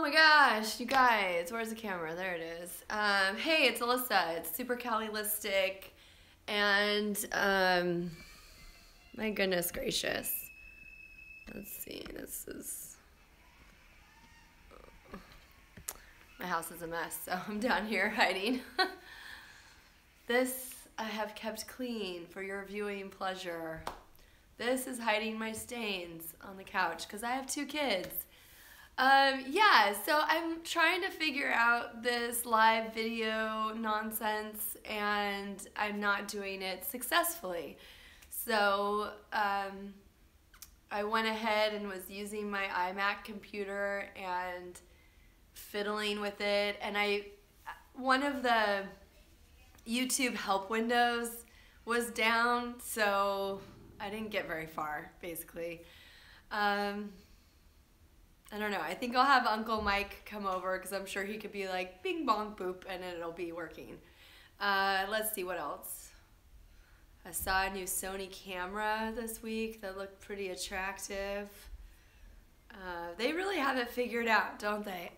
my gosh, you guys, where's the camera? There it is. Hey, it's Alyssa. It's super Cali-listic, and my goodness gracious. Let's see, my house is a mess, so I'm down here hiding. This I have kept clean for your viewing pleasure. This is hiding my stains on the couch because I have 2 kids. Yeah, so I'm trying to figure out this live video nonsense and I'm not doing it successfully. So I went ahead and was using my iMac computer and fiddling with it, and one of the YouTube help windows was down, so I didn't get very far, basically. I don't know. I think I'll have Uncle Mike come over because I'm sure he could be like bing bong boop and it'll be working. Let's see what else. I saw a new Sony camera this week that looked pretty attractive. They really have it figured out, don't they?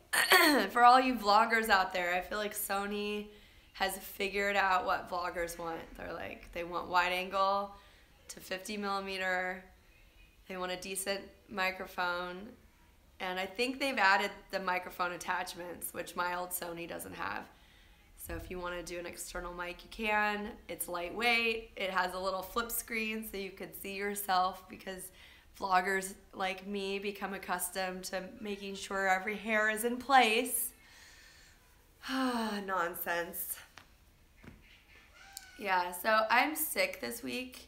For all you vloggers out there, I feel like Sony has figured out what vloggers want. They're like, they want wide angle to 50mm. They want a decent microphone. And I think they've added the microphone attachments, which my old Sony doesn't have. So if you want to do an external mic, you can. It's lightweight. It has a little flip screen so you could see yourself, because vloggers like me become accustomed to making sure every hair is in place. Nonsense. Yeah, so I'm sick this week.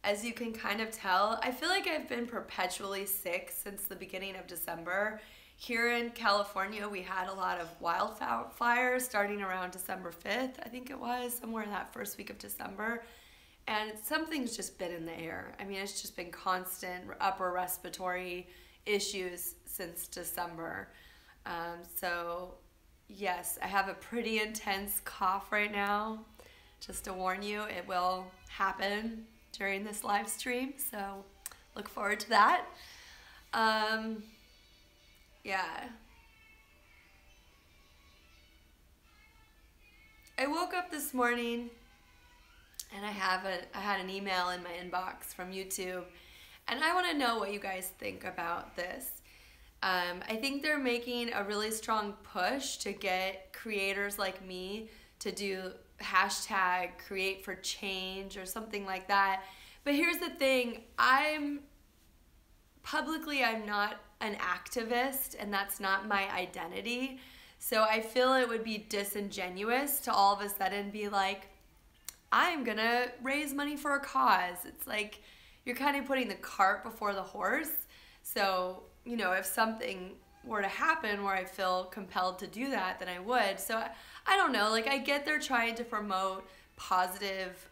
As you can kind of tell, I feel like I've been perpetually sick since the beginning of December. Here in California, we had a lot of wildfires starting around December 5th, I think it was, somewhere in that first week of December. And something's just been in the air. I mean, it's just been constant upper respiratory issues since December. So yes, I have a pretty intense cough right now. Just to warn you, it will happen during this live stream, so look forward to that. Yeah. I woke up this morning and I had an email in my inbox from YouTube, and I want to know what you guys think about this. I think they're making a really strong push to get creators like me to do hashtag create for change or something like that. But here's the thing, I'm not an activist, and that's not my identity. So I feel it would be disingenuous to all of a sudden be like, I'm gonna raise money for a cause. It's like you're kind of putting the cart before the horse. So, you know, if something were to happen where I feel compelled to do that, then I would. So I don't know, like I get they're trying to promote positive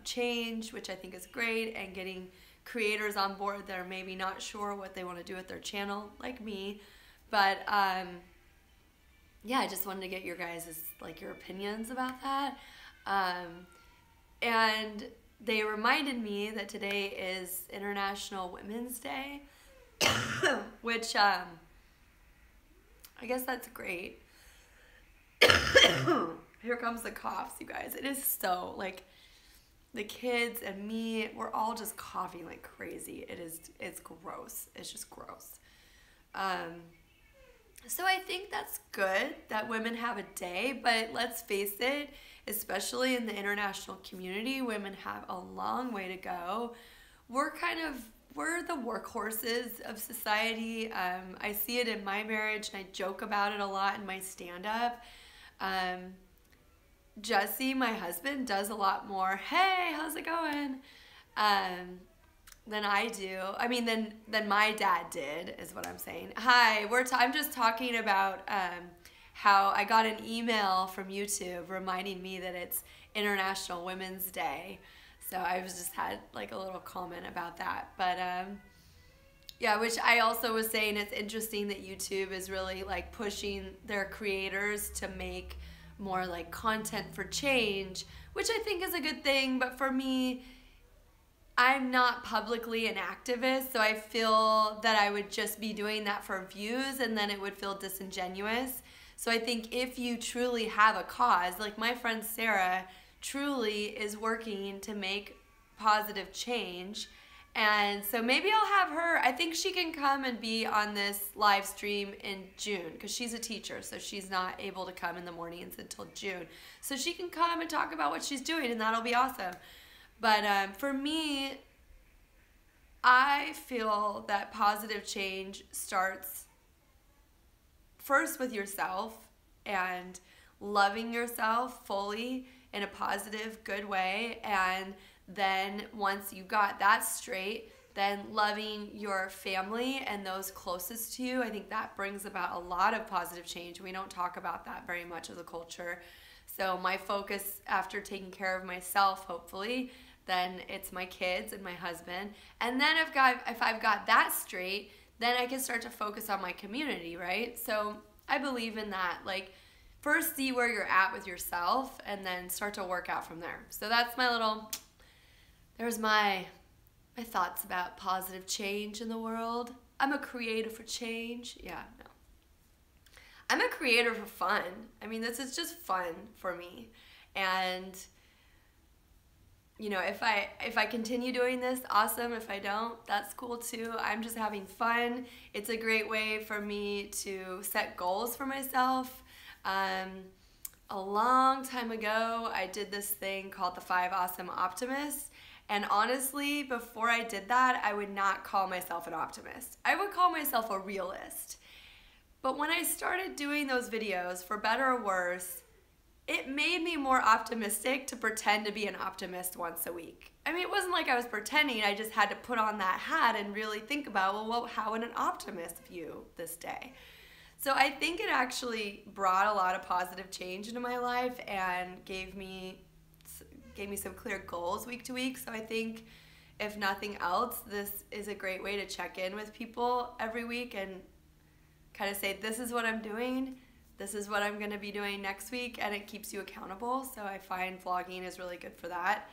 change, which I think is great, and getting creators on board that are maybe not sure what they want to do with their channel, like me. But yeah, I just wanted to get your guys' your opinions about that. And they reminded me that today is International Women's Day, which I guess that's great. Here comes the coughs, you guys. It is so, like, the kids and me, we're all just coughing like crazy. It's gross. It's just gross. So I think that's good that women have a day, but let's face it, especially in the international community, women have a long way to go. We're the workhorses of society. I see it in my marriage, and I joke about it a lot in my stand-up. Jesse, my husband, does a lot more, hey, how's it going, than I do. I mean, than my dad did, is what I'm saying. Hi, I'm just talking about how I got an email from YouTube reminding me that it's International Women's Day. So I just had like a little comment about that. But yeah, which I also was saying, it's interesting that YouTube is really like pushing their creators to make more like content for change, which I think is a good thing. But for me, I'm not publicly an activist, so I feel that I would just be doing that for views, and then it would feel disingenuous. So I think if you truly have a cause, like my friend Sarah truly is working to make positive change, and so maybe I'll have her, I think she can come and be on this live stream in June, because she's a teacher, so she's not able to come in the mornings until June. So she can come and talk about what she's doing, and that'll be awesome. But for me, I feel that positive change starts first with yourself and loving yourself fully in a positive, good way, and then once you got that straight, then loving your family and those closest to you. I think that brings about a lot of positive change. We don't talk about that very much as a culture. So my focus after taking care of myself, hopefully, then it's my kids and my husband. And then if I've got that straight, then I can start to focus on my community, right? So I believe in that. Like, first see where you're at with yourself and then start to work out from there. So that's my little... There's my thoughts about positive change in the world. I'm a creator for change. Yeah, no. I'm a creator for fun. I mean, this is just fun for me. And, you know, if I continue doing this, awesome. If I don't, that's cool too. I'm just having fun. It's a great way for me to set goals for myself. A long time ago, I did this thing called the 5 Awesome Optimists. And honestly, before I did that, I would not call myself an optimist. I would call myself a realist. But when I started doing those videos, for better or worse, it made me more optimistic to pretend to be an optimist once a week. I mean, it wasn't like I was pretending, I just had to put on that hat and really think about, well, how would an optimist view this day? So I think it actually brought a lot of positive change into my life and gave me some clear goals week to week. So I think if nothing else, this is a great way to check in with people every week and kind of say, this is what I'm doing, this is what I'm going to be doing next week, and it keeps you accountable. So I find vlogging is really good for that.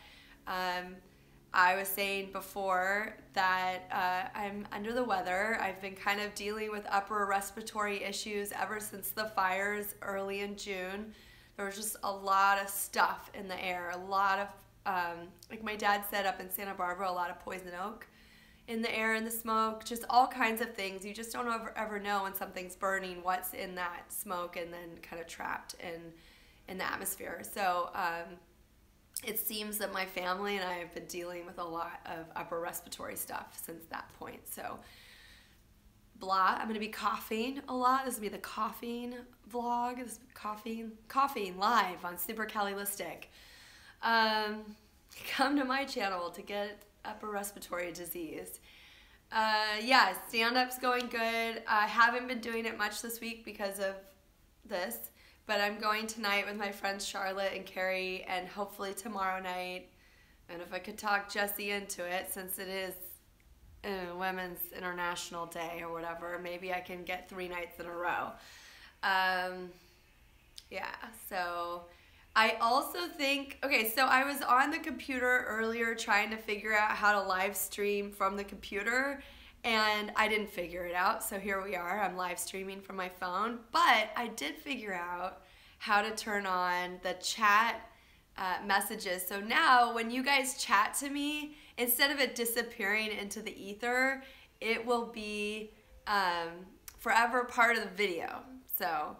I was saying before that I'm under the weather. I've been kind of dealing with upper respiratory issues ever since the fires early in June. There was just a lot of stuff in the air, a lot of, like my dad said up in Santa Barbara, a lot of poison oak in the air and the smoke, just all kinds of things. You just don't ever know when something's burning what's in that smoke and then kind of trapped in the atmosphere. So it seems that my family and I have been dealing with a lot of upper respiratory stuff since that point. So blah, I'm going to be coughing a lot. This will be the coughing vlog. This is coughing live on Super Calilistic. Come to my channel to get upper respiratory disease. Yeah, stand-up's going good. I haven't been doing it much this week because of this, but I'm going tonight with my friends Charlotte and Carrie, and hopefully tomorrow night. And if I could talk Jesse into it, since it is Women's International Day or whatever, maybe I can get 3 nights in a row. Yeah, so I also think, okay, so I was on the computer earlier trying to figure out how to live stream from the computer, and I didn't figure it out, so here we are. I'm live streaming from my phone, but I did figure out how to turn on the chat messages. So now when you guys chat to me, instead of it disappearing into the ether, it will be forever part of the video. So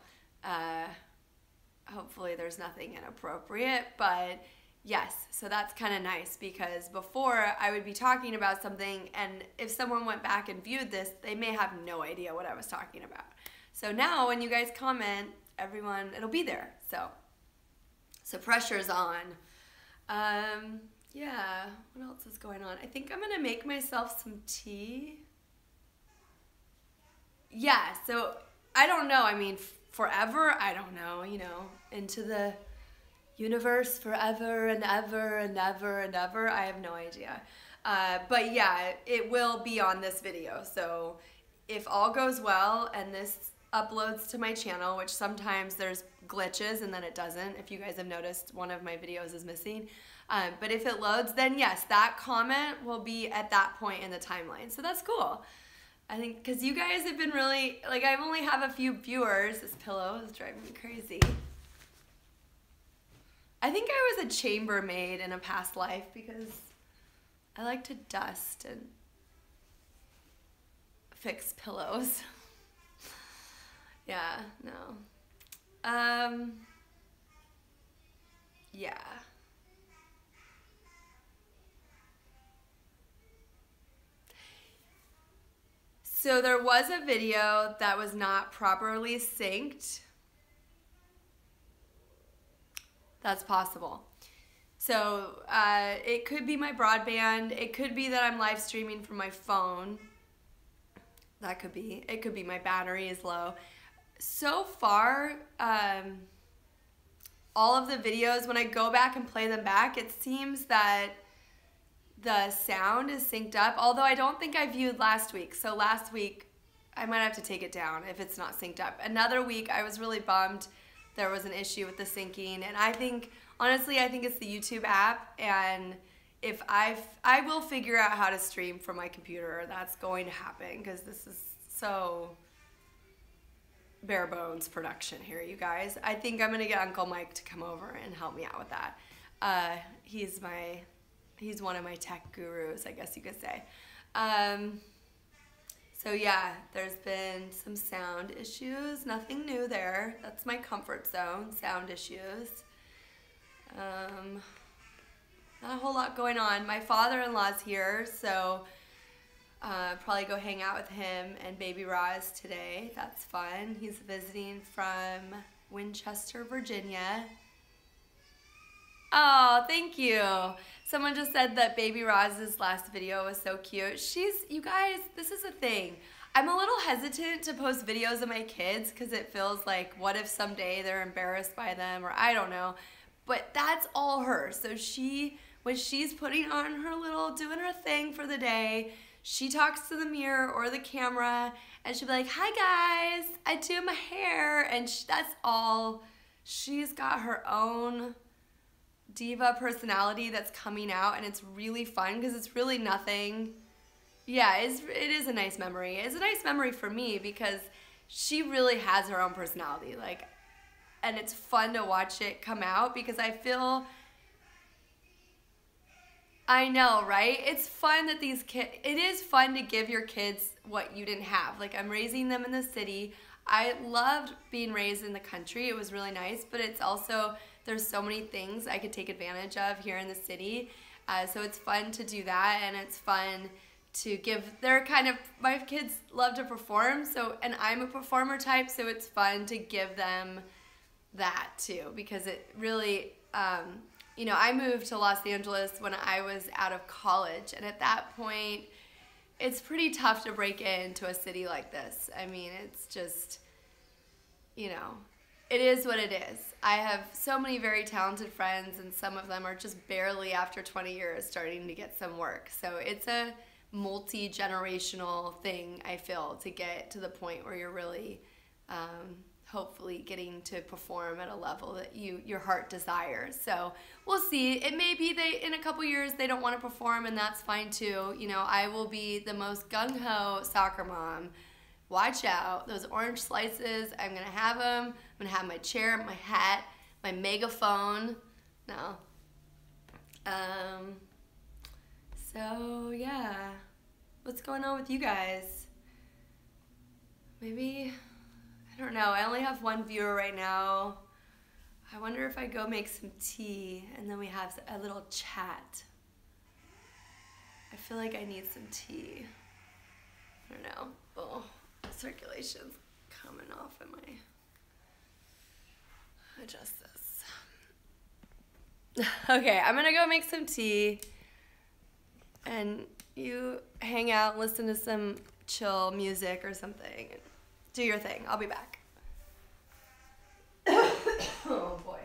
hopefully there's nothing inappropriate, but yes, so that's kind of nice, because before I would be talking about something, and if someone went back and viewed this, they may have no idea what I was talking about. So now when you guys comment, everyone, it'll be there. So pressure's on. Yeah, what else is going on? I think I'm gonna make myself some tea. Yeah, so I don't know, I mean, forever, I don't know, you know, into the universe forever and ever and ever and ever, I have no idea. But yeah, it will be on this video. So if all goes well and this uploads to my channel, which sometimes there's glitches and then it doesn't, if you guys have noticed one of my videos is missing, But if it loads, then yes, that comment will be at that point in the timeline. So that's cool. I think because you guys have been really, like, I only have a few viewers. This pillow is driving me crazy. I think I was a chambermaid in a past life because I like to dust and fix pillows. Yeah, no. Yeah. So there was a video that was not properly synced. That's possible. So it could be my broadband. It could be that I'm live streaming from my phone. That could be. It could be my battery is low. So far, all of the videos, when I go back and play them back, it seems that the sound is synced up, although I don't think I viewed last week. So last week, I might have to take it down if it's not synced up. Another week, I was really bummed there was an issue with the syncing. And I think, honestly, I think it's the YouTube app. And if I will figure out how to stream from my computer. That's going to happen because this is so bare bones production here, you guys. I think I'm going to get Uncle Mike to come over and help me out with that. He's one of my tech gurus, I guess you could say. So yeah, there's been some sound issues. Nothing new there. That's my comfort zone, sound issues. Not a whole lot going on. My father-in-law's here, so probably go hang out with him and baby Roz today. That's fun. He's visiting from Winchester, Virginia. Oh, thank you. Someone just said that baby Roz's last video was so cute. You guys, this is a thing. I'm a little hesitant to post videos of my kids because it feels like, what if someday they're embarrassed by them, or I don't know. But that's all her. So when she's putting on her doing her thing for the day, she talks to the mirror or the camera and she'll be like, hi guys, I do my hair. And that's all. She's got her own diva personality that's coming out, and it's really fun because it's really nothing. Yeah, it is a nice memory. It's a nice memory for me because she really has her own personality, like, and it's fun to watch it come out because I know, right? It's fun that it is fun to give your kids what you didn't have. Like, I'm raising them in the city. I loved being raised in the country. It was really nice, but it's also, there's so many things I could take advantage of here in the city. So it's fun to do that, and it's fun to give, my kids love to perform, and I'm a performer type, so it's fun to give them that too, because it really, I moved to Los Angeles when I was out of college, and at that point, it's pretty tough to break into a city like this. I mean, it's just, it is what it is. I have so many very talented friends, and some of them are just barely, after 20 years, starting to get some work. So it's a multi-generational thing, I feel, to get to the point where you're really hopefully getting to perform at a level that your heart desires. So we'll see. It may be in a couple years they don't want to perform, and that's fine too. I will be the most gung-ho soccer mom. Watch out. Those orange slices, I'm going to have them. I'm going to have my chair, my hat, my megaphone. No. So, yeah. What's going on with you guys? Maybe, I don't know. I only have one viewer right now. I wonder if I go make some tea and then we have a little chat. I feel like I need some tea. I don't know. Oh, circulation's coming off in my... Adjust this. Okay, I'm gonna go make some tea. And you hang out, listen to some chill music or something. Do your thing. I'll be back. Oh boy.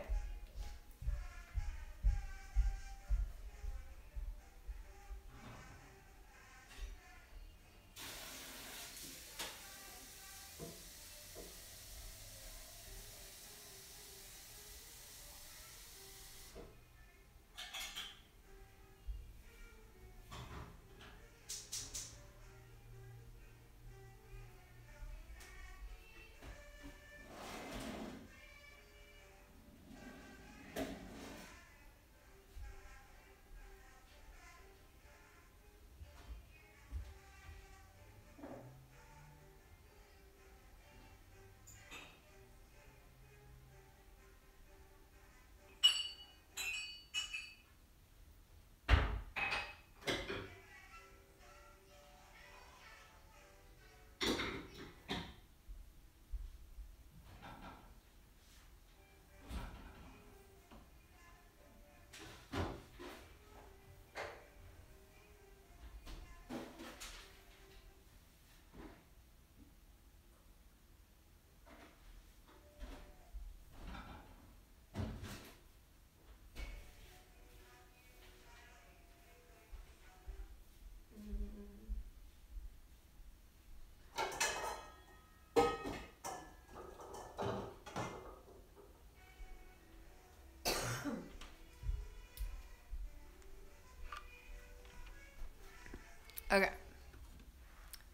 Okay.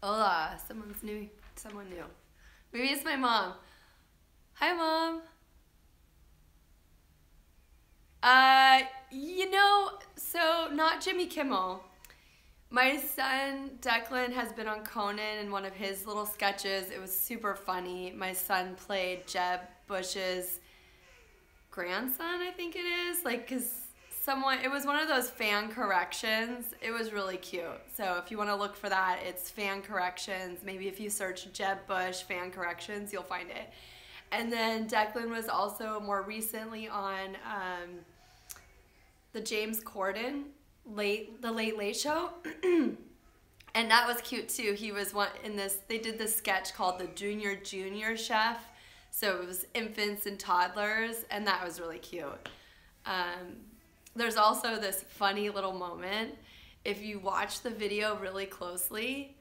Hola. Someone's new. Someone new. Maybe it's my mom. Hi, Mom. So not Jimmy Kimmel. My son Declan has been on Conan in one of his little sketches. It was super funny. My son played Jeb Bush's grandson, I think it is. Like, cause it was one of those fan corrections. It was really cute. So if you want to look for that, it's fan corrections. Maybe if you search Jeb Bush fan corrections, you'll find it. And then Declan was also more recently on the James Corden the Late Late Show. And that was cute too. He was they did this sketch called the Junior Chef. So it was infants and toddlers, and that was really cute. There's also this funny little moment. If you watch the video really closely,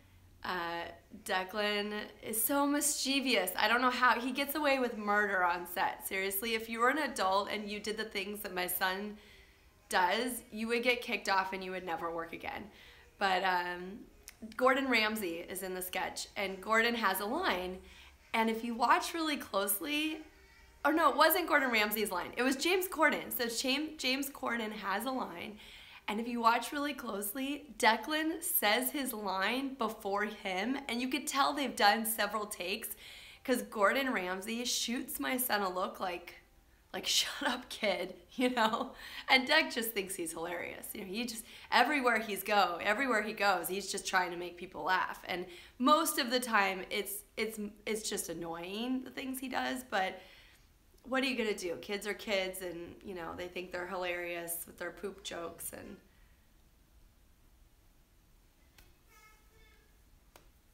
Declan is so mischievous. I don't know how he gets away with murder on set. Seriously, if you were an adult and you did the things that my son does, you would get kicked off and you would never work again. But Gordon Ramsay is in the sketch, and Gordon has a line, and if you watch really closely, or no, it wasn't Gordon Ramsay's line, it was James Corden. So James Corden has a line, and if you watch really closely, Declan says his line before him, and you could tell they've done several takes, because Gordon Ramsay shoots my son a look like shut up, kid, and Deck just thinks he's hilarious. He just everywhere he goes, he's just trying to make people laugh, and most of the time it's just annoying, the things he does. But what are you gonna do? Kids are kids, and they think they're hilarious with their poop jokes. And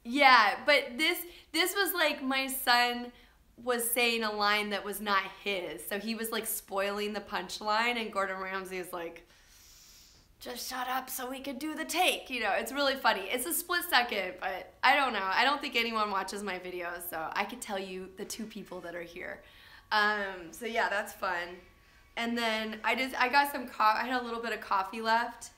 yeah, but this was like my son was saying a line that was not his, so he was like spoiling the punchline, and Gordon Ramsay is like, just shut up so we could do the take. It's really funny. It's a split second, but I don't know. I don't think anyone watches my videos, so I could tell you the two people that are here. So yeah, that's fun. And then I got some I had a little bit of coffee left.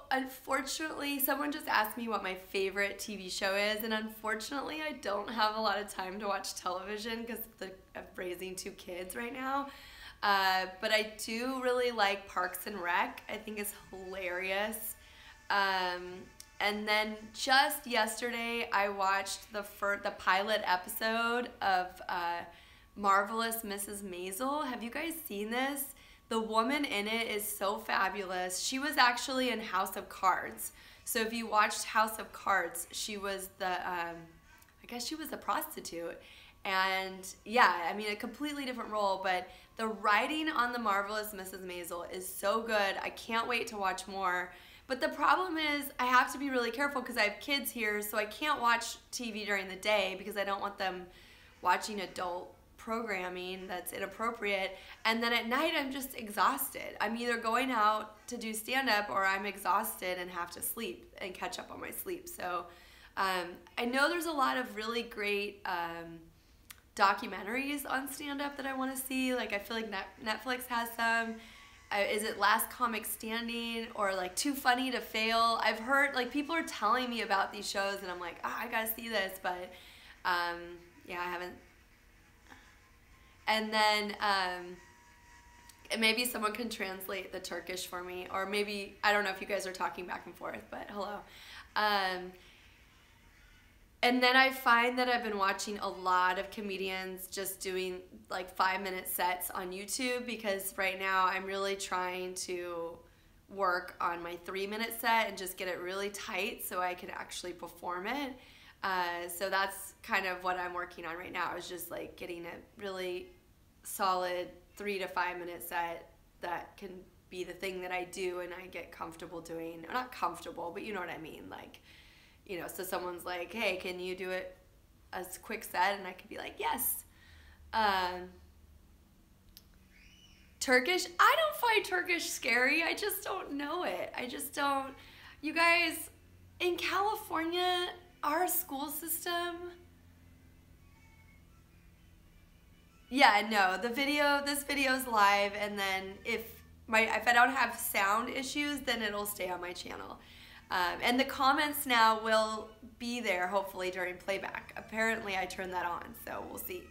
Unfortunately, someone just asked me what my favorite TV show is, and unfortunately, I don't have a lot of time to watch television because of raising two kids right now. But I do really like Parks and Rec. I think it's hilarious. And then just yesterday, I watched the pilot episode of Marvelous Mrs. Maisel. Have you guys seen this? The woman in it is so fabulous. She was actually in House of Cards. So if you watched House of Cards, she was I guess she was a prostitute. And yeah, I mean, a completely different role, but the writing on The Marvelous Mrs. Maisel is so good. I can't wait to watch more. But the problem is I have to be really careful because I have kids here, so I can't watch TV during the day because I don't want them watching adult programming that's inappropriate. And then at night I'm just exhausted. I'm either going out to do stand-up or I'm exhausted and have to sleep and catch up on my sleep. So I know there's a lot of really great documentaries on stand-up that I want to see. Like, I feel like Netflix has some. Is it Last Comic Standing or like Too Funny to Fail? I've heard, like, people are telling me about these shows and I'm like, I gotta see this, but yeah, I haven't. And then maybe someone can translate the Turkish for me, or maybe, I don't know if you guys are talking back and forth, but hello. And then I find that I've been watching a lot of comedians just doing like 5-minute sets on YouTube, because right now I'm really trying to work on my 3-minute set and just get it really tight so I can actually perform it. So that's kind of what I'm working on right now, is just like getting a really solid 3 to 5 minute set that can be the thing that I do and I get comfortable doing. Or not comfortable, but you know what I mean. Like, you know, so someone's like, hey, can you do it a quick set? And I could be like, yes. Turkish, I don't find Turkish scary. I just don't know it. I just don't. You guys, in California, our school system. Yeah, no, this video's live, and then if if I don't have sound issues, then it'll stay on my channel. And the comments now will be there, hopefully, during playback. Apparently, I turned that on, so we'll see.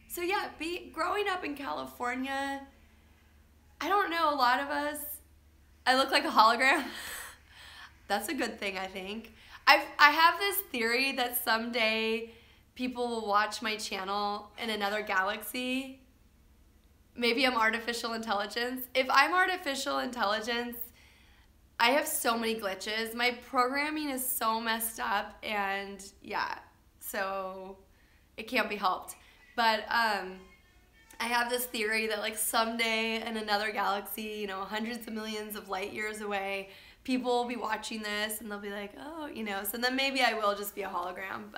So yeah, growing up in California, I don't know, a lot of us, I look like a hologram. That's a good thing, I think. I have this theory that someday people will watch my channel in another galaxy. Maybe I'm artificial intelligence. If I'm artificial intelligence, I have so many glitches. My programming is so messed up, and yeah, so it can't be helped. But I have this theory that like someday in another galaxy, you know, hundreds of millions of light years away, people will be watching this and they'll be like, oh, you know, so then maybe I will just be a hologram.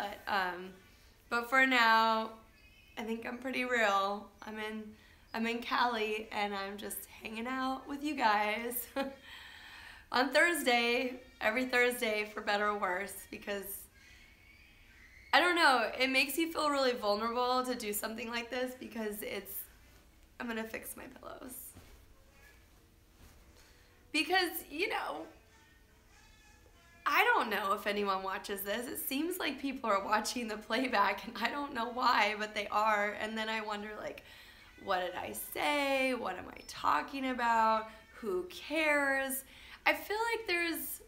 But for now, I think I'm pretty real. I'm in Cali and I'm just hanging out with you guys on Thursday, every Thursday, for better or worse, because I don't know, it makes you feel really vulnerable to do something like this because I'm gonna fix my pillows. Because, you know, I don't know if anyone watches this. It seems like people are watching the playback and I don't know why, but they are. And then I wonder, like, what did I say? What am I talking about? Who cares? I feel like there's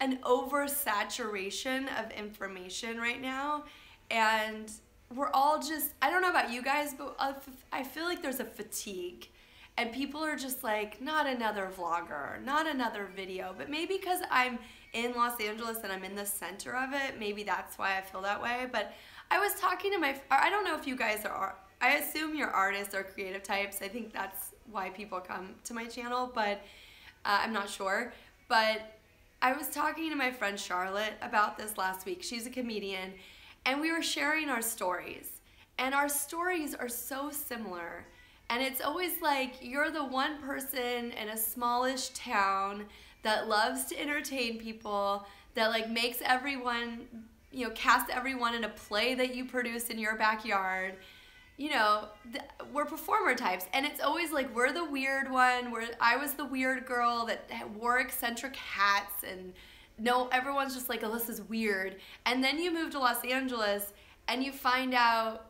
an oversaturation of information right now, and we're all just, I don't know about you guys, but I feel like there's a fatigue, and people are just like, not another vlogger, not another video. But maybe because I'm in Los Angeles and I'm in the center of it, maybe that's why I feel that way. But I was talking to I don't know if you guys are, I assume you're artists or creative types. I think that's why people come to my channel, but I'm not sure. But I was talking to my friend Charlotte about this last week. She's a comedian, and we were sharing our stories. And our stories are so similar. And it's always like you're the one person in a smallish town that loves to entertain people, that like makes everyone, you know, cast everyone in a play that you produce in your backyard. You know, we're performer types, and it's always like we're the weird one. I was the weird girl that wore eccentric hats, and no, everyone's just like, Alyssa's weird. And then you move to Los Angeles and you find out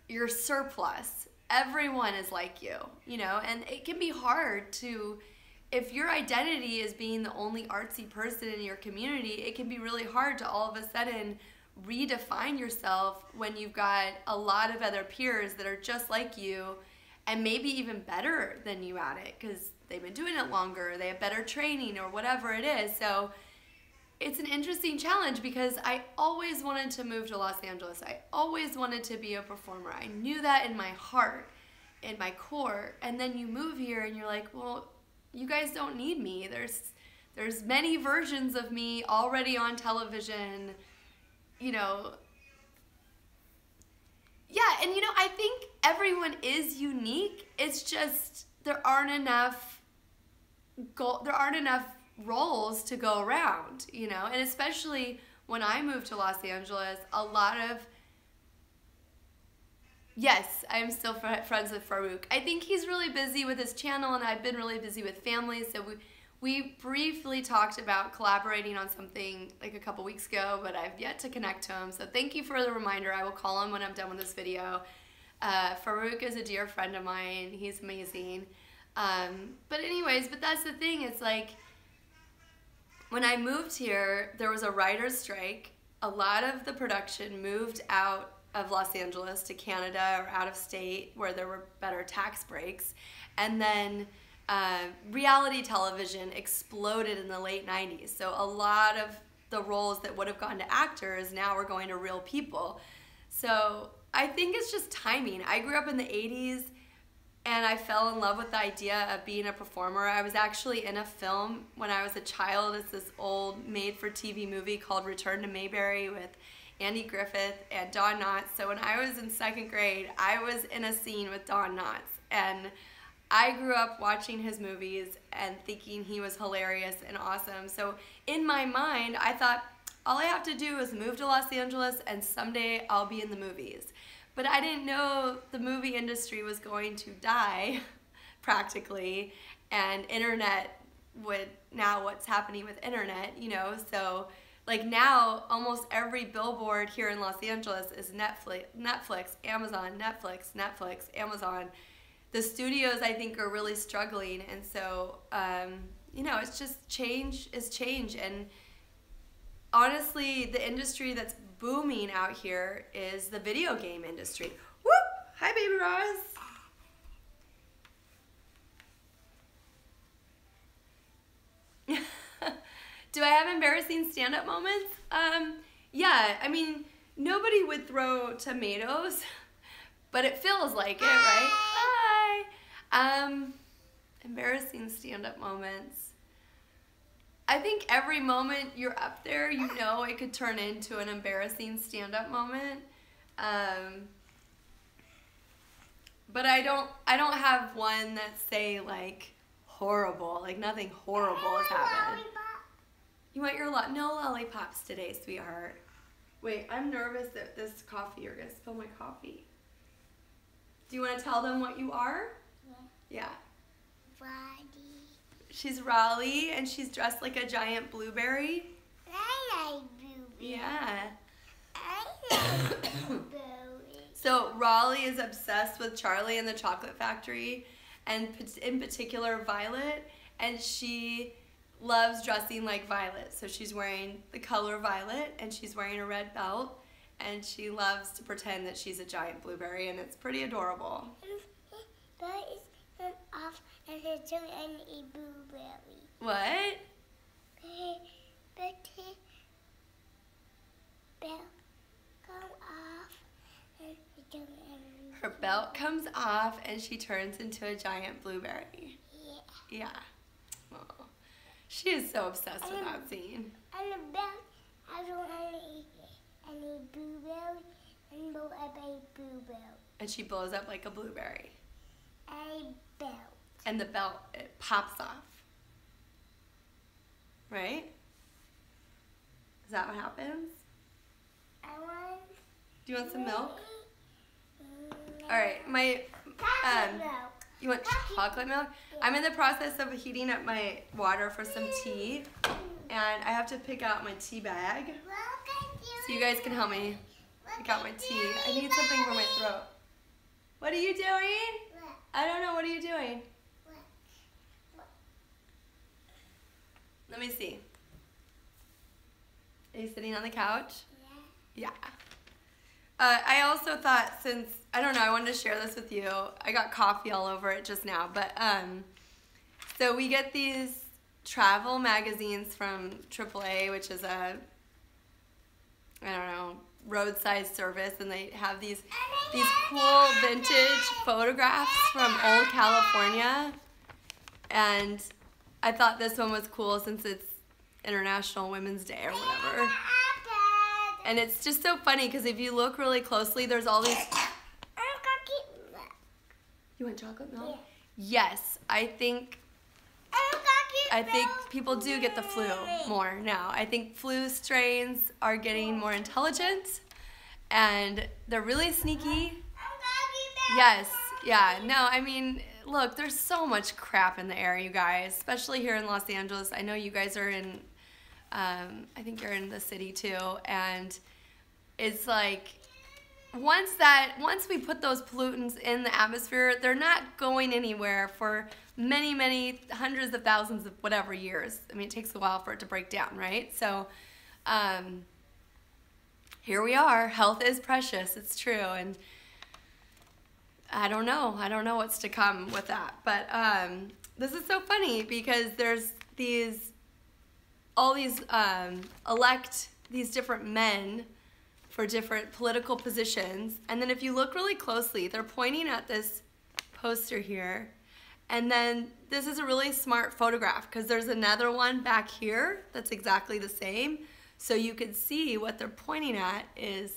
you're surplus. Everyone is like you know, and it can be hard to, if your identity is being the only artsy person in your community, it can be really hard to all of a sudden redefine yourself when you've got a lot of other peers that are just like you and maybe even better than you at it because they've been doing it longer, they have better training or whatever it is. So it's an interesting challenge because I always wanted to move to Los Angeles. I always wanted to be a performer. I knew that in my heart, in my core. And then you move here and you're like, well, you guys don't need me. There's many versions of me already on television. You know, yeah, and you know, I think everyone is unique. It's just there aren't enough roles to go around, you know, and especially when I moved to Los Angeles, a lot of, yes, I'm still friends with Farouk. I think he's really busy with his channel, and I've been really busy with family, so we briefly talked about collaborating on something like a couple weeks ago, but I've yet to connect to him. So thank you for the reminder. I will call him when I'm done with this video. Farouk is a dear friend of mine. He's amazing. But that's the thing. It's like when I moved here, there was a writer's strike. A lot of the production moved out of Los Angeles to Canada or out of state where there were better tax breaks. And then reality television exploded in the late 90s. So a lot of the roles that would have gone to actors now are going to real people. So I think it's just timing. I grew up in the 80s and I fell in love with the idea of being a performer. I was actually in a film when I was a child. It's this old made-for-TV movie called Return to Mayberry with Andy Griffith and Don Knotts. So when I was in second grade, I was in a scene with Don Knotts, and I grew up watching his movies and thinking he was hilarious and awesome. So in my mind, I thought, all I have to do is move to Los Angeles and someday I'll be in the movies. But I didn't know the movie industry was going to die practically, and internet would, now what's happening with internet, you know, so like now almost every billboard here in Los Angeles is Netflix, Amazon, Netflix, Amazon. The studios, I think, are really struggling, and so you know, it's just change is change. And honestly, the industry that's booming out here is the video game industry. Whoop! Hi, baby Roz. Do I have embarrassing stand-up moments? Yeah, I mean, nobody would throw tomatoes, but it feels like it, right? Hi. Embarrassing stand-up moments. I think every moment you're up there, you know it could turn into an embarrassing stand-up moment. But I don't have one that's, say, like, horrible. Like, nothing horrible has happened. You want your no lollipops today, sweetheart. Wait, I'm nervous that this coffee, you're gonna spill my coffee. Do you want to tell them what you are? Yeah. Raleigh. She's Raleigh, and she's dressed like a giant blueberry. I like blueberry. Yeah. I like blueberry. So Raleigh is obsessed with Charlie and the Chocolate Factory, and in particular Violet, and she loves dressing like Violet. So she's wearing the color violet, and she's wearing a red belt, and she loves to pretend that she's a giant blueberry, and it's pretty adorable. But it's off and it's an blueberry. What? But belt come off and it's an blueberry. Her belt comes off, and she turns into a giant blueberry. Yeah. Yeah. Oh. She is so obsessed with that scene. And the belt has a blueberry and blow up a blueberry. And she blows up like a blueberry. A belt. And the belt, it pops off. Right? Is that what happens? I want. Do you want some milk? No. All right, my Milk. you want chocolate milk? I'm in the process of heating up my water for some tea, and I have to pick out my tea bag, so you guys can help me pick out my tea. I need something for my throat. What are you doing? I don't know. What are you doing? Let me see. Are you sitting on the couch? Yeah. I also thought, since, I don't know, I wanted to share this with you. I got coffee all over it just now, but so we get these travel magazines from AAA, which is a, I don't know, roadside service, and they have these cool vintage photographs from old California, and I thought this one was cool since it's International Women's Day or whatever. And it's just so funny because if you look really closely, there's all these. You want chocolate milk? Yes, I think people do get the flu more now. I think flu strains are getting more intelligent, and they're really sneaky. Yes, yeah, no, I mean, look, there's so much crap in the air, you guys, especially here in Los Angeles. I know you guys are in, I think you're in the city too, and it's like, once we put those pollutants in the atmosphere, they're not going anywhere for many, many hundreds of thousands of whatever years. I mean, it takes a while for it to break down, right? So here we are. Health is precious. It's true. And I don't know what's to come with that. But this is so funny because there's all these elect these different men for different political positions. And then if you look really closely, they're pointing at this poster here. And then this is a really smart photograph because there's another one back here that's exactly the same. So you can see what they're pointing at is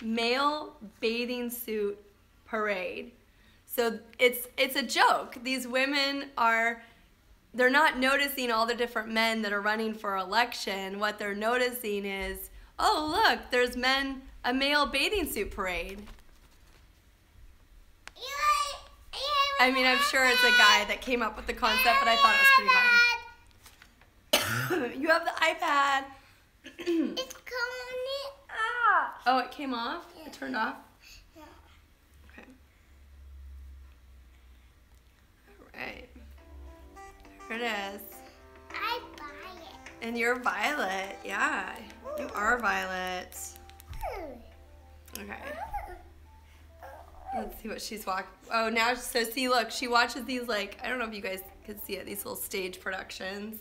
male bathing suit parade. So it's a joke. These women they're not noticing all the different men that are running for election. What they're noticing is, oh, look, there's a male bathing suit parade. I mean, I'm sure it's a guy that came up with the concept, but I thought it was pretty funny. You have the iPad. It's coming off. Oh, it came off? Yeah. It turned off? Yeah. Okay. All right. There it is. I buy it. And you're Violet. Yeah, you are Violet. Okay. Let's see what she's watching. Oh, now, so see, look, she watches these, like, I don't know if you guys can see it, these little stage productions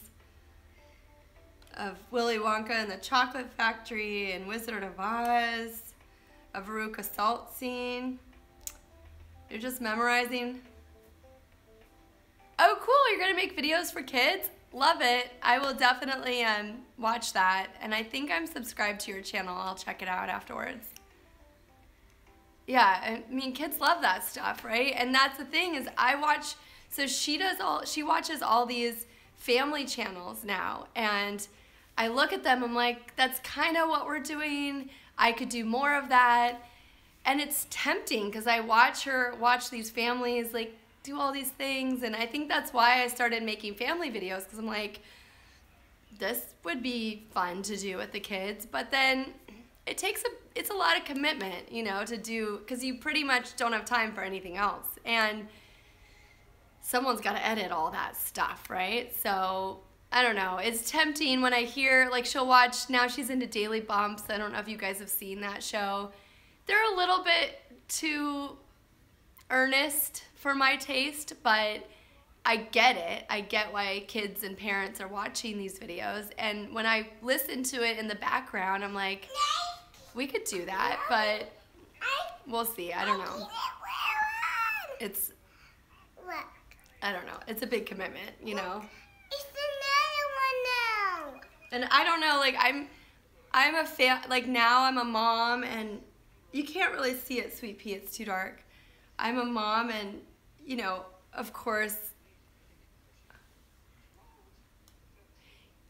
of Willy Wonka and the Chocolate Factory and Wizard of Oz, a Veruca Salt scene. You're just memorizing. Oh, cool, you're gonna make videos for kids? Love it. I will definitely watch that. And I think I'm subscribed to your channel. I'll check it out afterwards. Yeah, I mean, kids love that stuff, right? And that's the thing is so she watches all these family channels now. And I look at them, I'm like, that's kind of what we're doing. I could do more of that. And it's tempting because I watch her watch these families, like, do all these things. And I think that's why I started making family videos, because I'm like, this would be fun to do with the kids. But then it's a lot of commitment, you know, to do, because you pretty much don't have time for anything else. And someone's got to edit all that stuff, right? So I don't know. It's tempting when I hear, like, she'll watch, now she's into Daily Bumps. I don't know if you guys have seen that show. They're a little bit too earnest for my taste, but I get it. I get why kids and parents are watching these videos. And when I listen to it in the background, I'm like, we could do that, but we'll see. I don't know. I don't know. It's a big commitment, you know? It's another one now. And I don't know, like, I'm a fan, like, now I'm a mom, and you can't really see it, Sweet Pea, it's too dark. I'm a mom, and, you know, of course,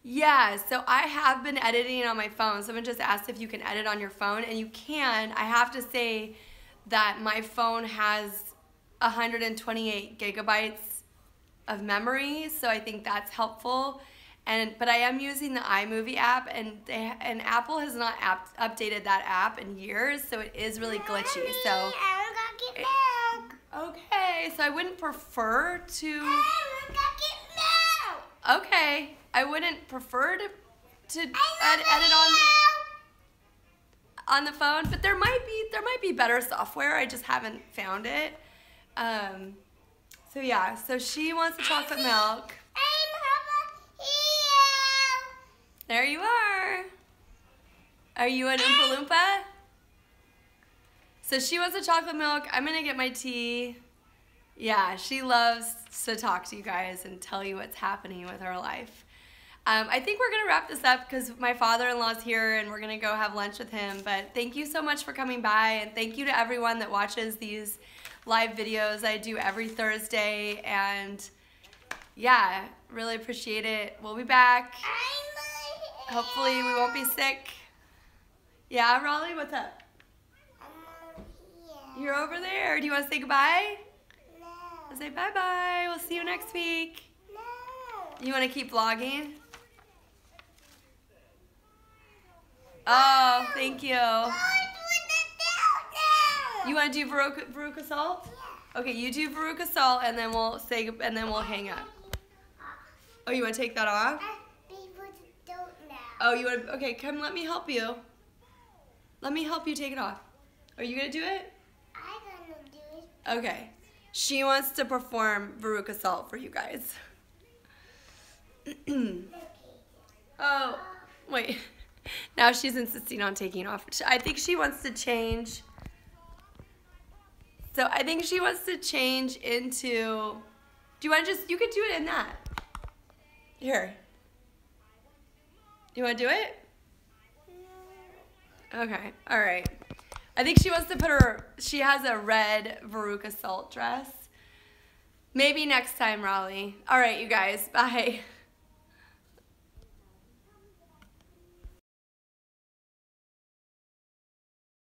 yeah, so I have been editing on my phone. Someone just asked if you can edit on your phone, and you can. I have to say that my phone has 128 gigabytes of memory, so I think that's helpful. But I am using the iMovie app, and Apple has not updated that app in years, so it is really glitchy. Mommy, So I'm gonna get milk. okay, so I wouldn't prefer to. I'm gonna get milk. Okay, I wouldn't prefer to edit on the phone, but there might be better software. I just haven't found it. So yeah, so she wants the chocolate milk. There you are. Are you an Oompa Loompa? So she wants the chocolate milk. I'm gonna get my tea. Yeah, she loves to talk to you guys and tell you what's happening with her life. I think we're gonna wrap this up because my father-in-law's here and we're gonna go have lunch with him. But thank you so much for coming by, and thank you to everyone that watches these live videos I do every Thursday. And yeah, really appreciate it. We'll be back. Hopefully we won't be sick. Yeah, Raleigh, what's up? You're over there. Do you want to say goodbye? No. I'll say bye-bye. We'll see you next week. No. You want to keep vlogging? Oh, thank you. You want to do Veruca Salt? Yeah. Okay, you do Veruca Salt, and then we'll hang up. Oh, you want to take that off? Oh, you want to, okay, come let me help you. Let me help you take it off. Are you going to do it? I'm going to do it. Okay. She wants to perform Veruca Salt for you guys. Oh, wait. Now she's insisting on taking off. I think she wants to change. So I think she wants to change into, do you want to you could do it in that. Here. You want to do it? Okay, all right. I think she wants to she has a red Veruca Salt dress. Maybe next time, Raleigh. All right, you guys, bye.